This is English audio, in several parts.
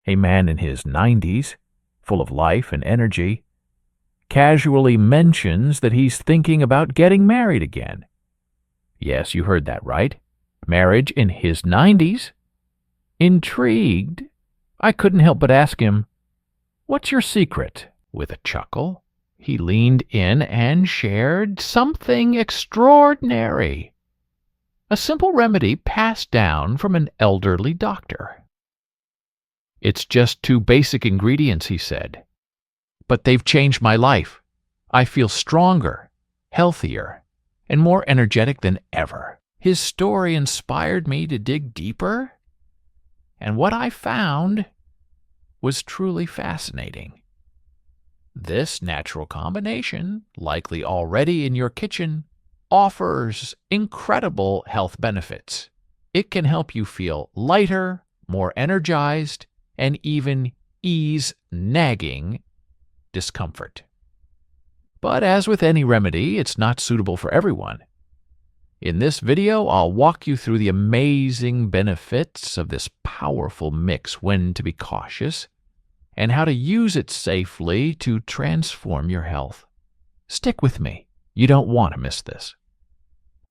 a man in his 90s, full of life and energy, casually mentions that he's thinking about getting married again. Yes, you heard that right. Marriage in his 90s? Intrigued, I couldn't help but ask him, "What's your secret?" With a chuckle, he leaned in and shared something extraordinary. A simple remedy passed down from an elderly doctor. "It's just 2 basic ingredients," he said, "but they've changed my life. I feel stronger, healthier, and more energetic than ever." His story inspired me to dig deeper, and what I found was truly fascinating. This natural combination, likely already in your kitchen, offers incredible health benefits. It can help you feel lighter, more energized, and even ease nagging discomfort. But as with any remedy, it's not suitable for everyone. In this video, I'll walk you through the amazing benefits of this powerful mix, when to be cautious, and how to use it safely to transform your health. Stick with me. You don't want to miss this.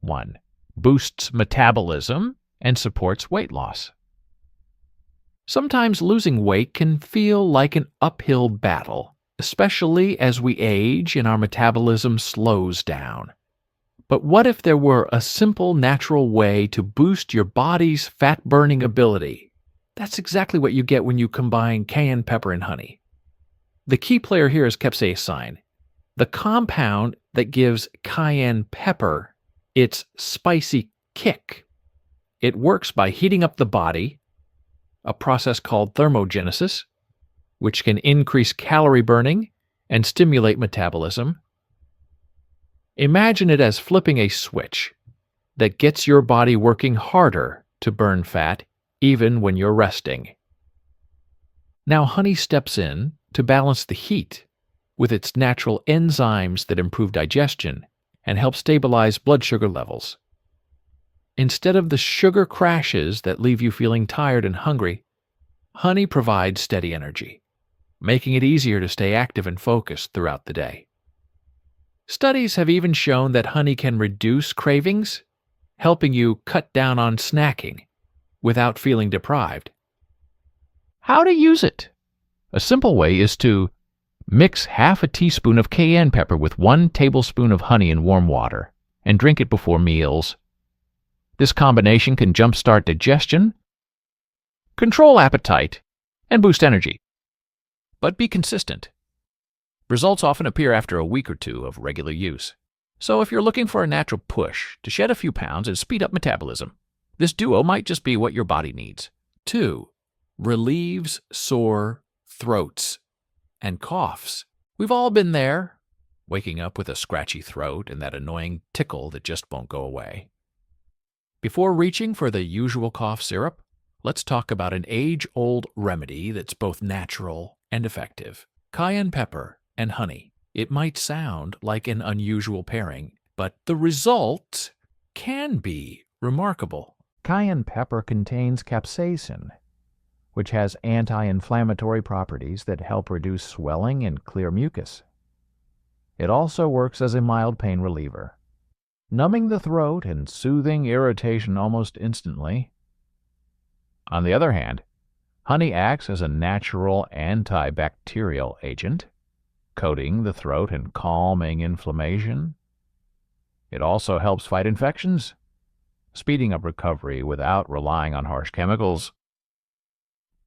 1. Boosts metabolism and supports weight loss. Sometimes losing weight can feel like an uphill battle, especially as we age and our metabolism slows down. But what if there were a simple, natural way to boost your body's fat-burning ability? That's exactly what you get when you combine cayenne pepper and honey. The key player here is capsaicin, the compound that gives cayenne pepper its spicy kick. It works by heating up the body, a process called thermogenesis, which can increase calorie burning and stimulate metabolism. Imagine it as flipping a switch that gets your body working harder to burn fat even when you're resting. Now honey steps in to balance the heat with its natural enzymes that improve digestion and help stabilize blood sugar levels. Instead of the sugar crashes that leave you feeling tired and hungry, honey provides steady energy, making it easier to stay active and focused throughout the day. Studies have even shown that honey can reduce cravings, helping you cut down on snacking without feeling deprived. How to use it? A simple way is to mix half a teaspoon of cayenne pepper with 1 tablespoon of honey in warm water and drink it before meals. This combination can jumpstart digestion, control appetite, and boost energy. But be consistent. Results often appear after a week or 2 of regular use. So if you're looking for a natural push to shed a few pounds and speed up metabolism, this duo might just be what your body needs. 2. Relieves sore throats and coughs. We've all been there, waking up with a scratchy throat and that annoying tickle that just won't go away. Before reaching for the usual cough syrup, let's talk about an age-old remedy that's both natural and effective: cayenne pepper and honey. It might sound like an unusual pairing, but the result can be remarkable. Cayenne pepper contains capsaicin, which has anti-inflammatory properties that help reduce swelling and clear mucus. It also works as a mild pain reliever, numbing the throat and soothing irritation almost instantly. On the other hand, honey acts as a natural antibacterial agent, coating the throat and calming inflammation. It also helps fight infections, speeding up recovery without relying on harsh chemicals.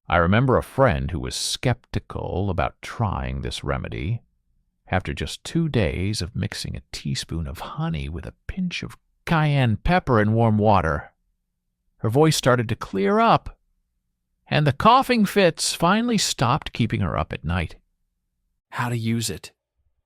I remember a friend who was skeptical about trying this remedy. After just 2 days of mixing a teaspoon of honey with a pinch of cayenne pepper in warm water, her voice started to clear up, and the coughing fits finally stopped keeping her up at night. How to use it?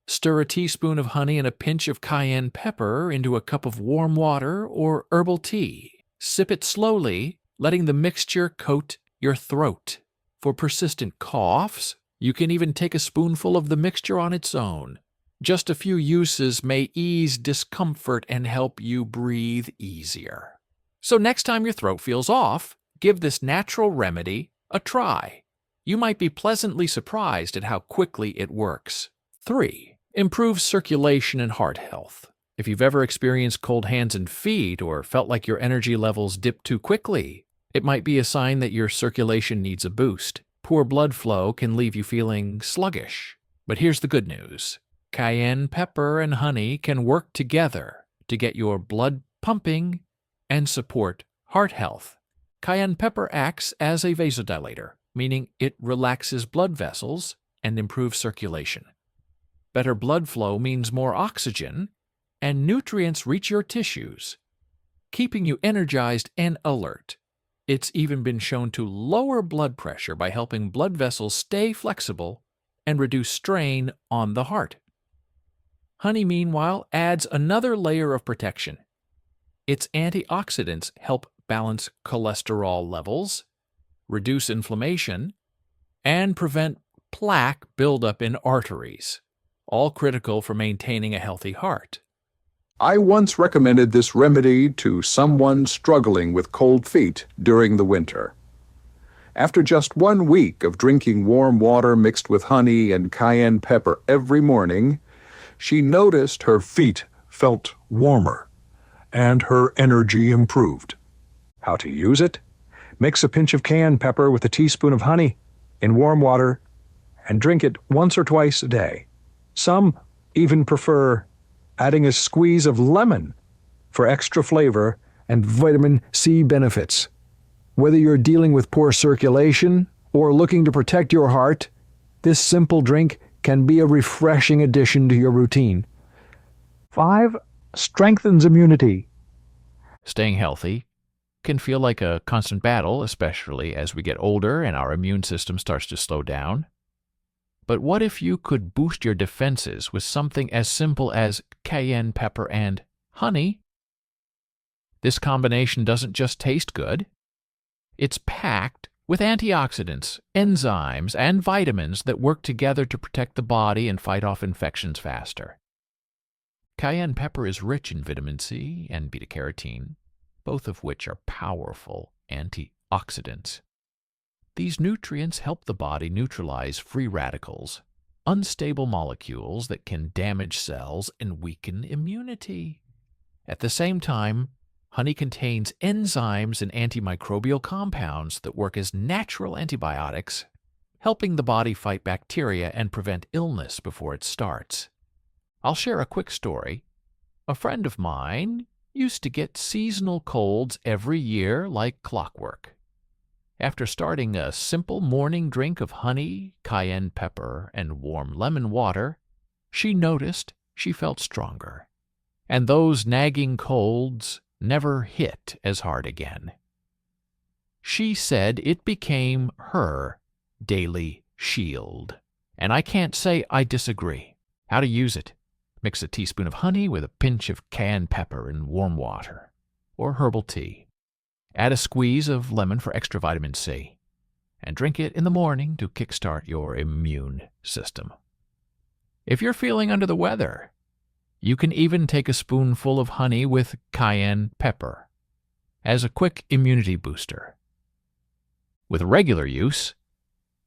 Stir a teaspoon of honey and a pinch of cayenne pepper into a cup of warm water or herbal tea. Sip it slowly, letting the mixture coat your throat. For persistent coughs, you can even take a spoonful of the mixture on its own. Just a few uses may ease discomfort and help you breathe easier. So next time your throat feels off, give this natural remedy a try. You might be pleasantly surprised at how quickly it works. 3. Improves circulation and heart health. If you've ever experienced cold hands and feet or felt like your energy levels dip too quickly, it might be a sign that your circulation needs a boost. Poor blood flow can leave you feeling sluggish. But here's the good news. Cayenne pepper and honey can work together to get your blood pumping and support heart health. Cayenne pepper acts as a vasodilator, meaning it relaxes blood vessels and improves circulation. Better blood flow means more oxygen, and nutrients reach your tissues, keeping you energized and alert. It's even been shown to lower blood pressure by helping blood vessels stay flexible and reduce strain on the heart. Honey, meanwhile, adds another layer of protection. Its antioxidants help balance cholesterol levels, reduce inflammation, and prevent plaque buildup in arteries, all critical for maintaining a healthy heart. I once recommended this remedy to someone struggling with cold feet during the winter. After just 1 week of drinking warm water mixed with honey and cayenne pepper every morning, she noticed her feet felt warmer and her energy improved. How to use it? Mix a pinch of cayenne pepper with a teaspoon of honey in warm water and drink it once or twice a day. Some even prefer adding a squeeze of lemon for extra flavor and vitamin C benefits. Whether you're dealing with poor circulation or looking to protect your heart, this simple drink can be a refreshing addition to your routine. 5. Strengthens immunity. Staying healthy can feel like a constant battle, especially as we get older and our immune system starts to slow down. But what if you could boost your defenses with something as simple as cayenne pepper and honey? This combination doesn't just taste good. It's packed with antioxidants, enzymes, and vitamins that work together to protect the body and fight off infections faster. Cayenne pepper is rich in vitamin C and beta-carotene, both of which are powerful antioxidants. These nutrients help the body neutralize free radicals, unstable molecules that can damage cells and weaken immunity. At the same time, honey contains enzymes and antimicrobial compounds that work as natural antibiotics, helping the body fight bacteria and prevent illness before it starts. I'll share a quick story. A friend of mine used to get seasonal colds every year like clockwork. After starting a simple morning drink of honey, cayenne pepper, and warm lemon water, she noticed she felt stronger, and those nagging colds never hit as hard again. She said it became her daily shield, and I can't say I disagree. How to use it? Mix a teaspoon of honey with a pinch of cayenne pepper in warm water or herbal tea. Add a squeeze of lemon for extra vitamin C, and drink it in the morning to kickstart your immune system. If you're feeling under the weather, you can even take a spoonful of honey with cayenne pepper as a quick immunity booster. With regular use,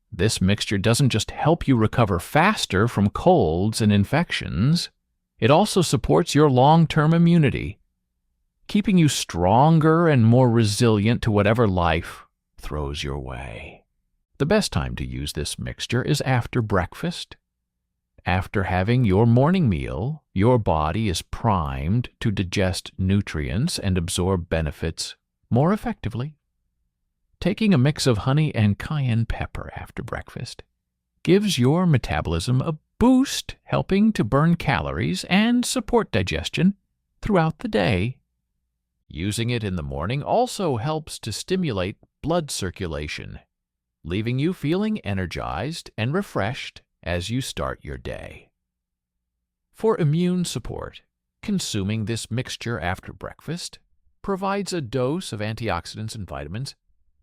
this mixture doesn't just help you recover faster from colds and infections, it also supports your long-term immunity, keeping you stronger and more resilient to whatever life throws your way. The best time to use this mixture is after breakfast. After having your morning meal, your body is primed to digest nutrients and absorb benefits more effectively. Taking a mix of honey and cayenne pepper after breakfast gives your metabolism a boost, helping to burn calories and support digestion throughout the day. Using it in the morning also helps to stimulate blood circulation, leaving you feeling energized and refreshed as you start your day. For immune support, consuming this mixture after breakfast provides a dose of antioxidants and vitamins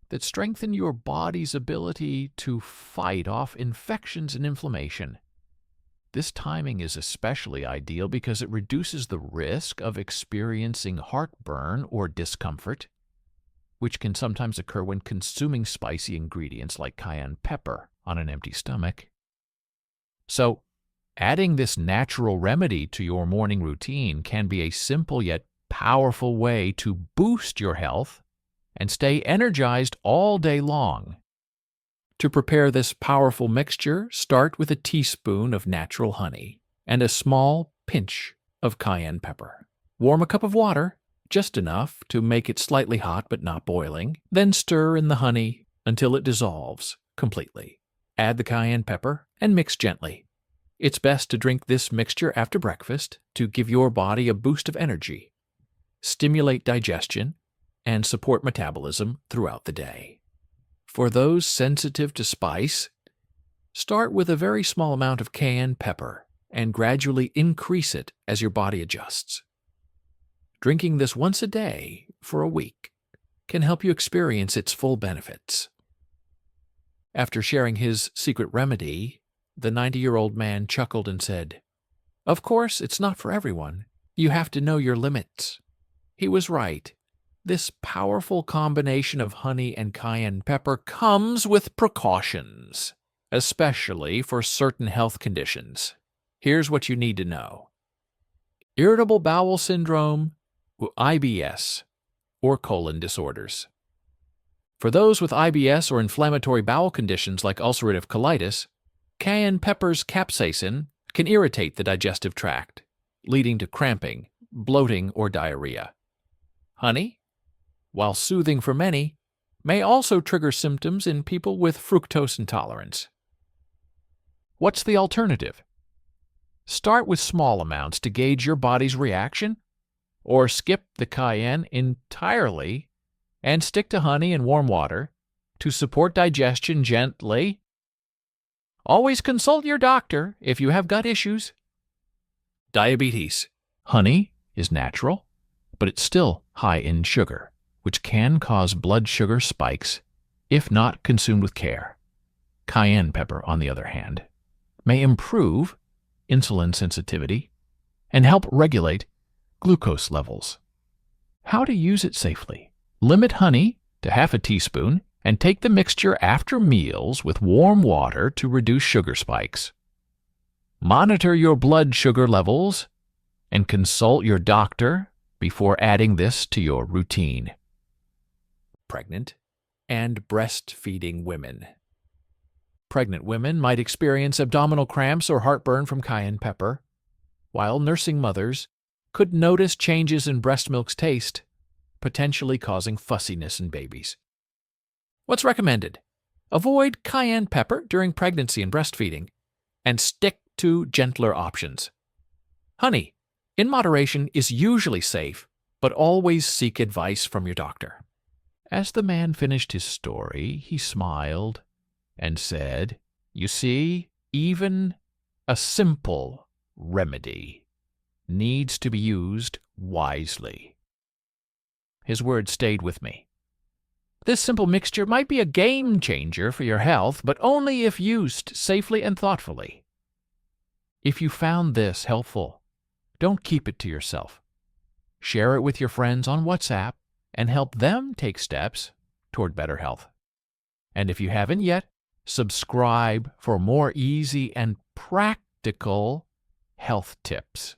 that strengthen your body's ability to fight off infections and inflammation. This timing is especially ideal because it reduces the risk of experiencing heartburn or discomfort, which can sometimes occur when consuming spicy ingredients like cayenne pepper on an empty stomach. So, adding this natural remedy to your morning routine can be a simple yet powerful way to boost your health and stay energized all day long. To prepare this powerful mixture, start with a teaspoon of natural honey and a small pinch of cayenne pepper. Warm a cup of water, just enough to make it slightly hot but not boiling, then stir in the honey until it dissolves completely. Add the cayenne pepper and mix gently. It's best to drink this mixture after breakfast to give your body a boost of energy, stimulate digestion, and support metabolism throughout the day. For those sensitive to spice, start with a very small amount of cayenne pepper and gradually increase it as your body adjusts. Drinking this once a day for a week can help you experience its full benefits. After sharing his secret remedy, the 90-year-old man chuckled and said, "Of course, it's not for everyone. You have to know your limits." He was right. This powerful combination of honey and cayenne pepper comes with precautions, especially for certain health conditions. Here's what you need to know. Irritable bowel syndrome, IBS, or colon disorders. For those with IBS or inflammatory bowel conditions like ulcerative colitis, cayenne pepper's capsaicin can irritate the digestive tract, leading to cramping, bloating, or diarrhea. Honey, while soothing for many, may also trigger symptoms in people with fructose intolerance. What's the alternative? Start with small amounts to gauge your body's reaction, or skip the cayenne entirely and stick to honey and warm water to support digestion gently. Always consult your doctor if you have gut issues. Diabetes. Honey is natural, but it's still high in sugar, which can cause blood sugar spikes if not consumed with care. Cayenne pepper, on the other hand, may improve insulin sensitivity and help regulate glucose levels. How to use it safely? Limit honey to half a teaspoon and take the mixture after meals with warm water to reduce sugar spikes. Monitor your blood sugar levels and consult your doctor before adding this to your routine. Pregnant and breastfeeding women. Pregnant women might experience abdominal cramps or heartburn from cayenne pepper, while nursing mothers could notice changes in breast milk's taste, potentially causing fussiness in babies. What's recommended? Avoid cayenne pepper during pregnancy and breastfeeding, and stick to gentler options. Honey, in moderation, is usually safe, but always seek advice from your doctor. As the man finished his story, he smiled and said, "You see, even a simple remedy needs to be used wisely." His words stayed with me. This simple mixture might be a game changer for your health, but only if used safely and thoughtfully. If you found this helpful, don't keep it to yourself. Share it with your friends on WhatsApp and help them take steps toward better health. And if you haven't yet, subscribe for more easy and practical health tips.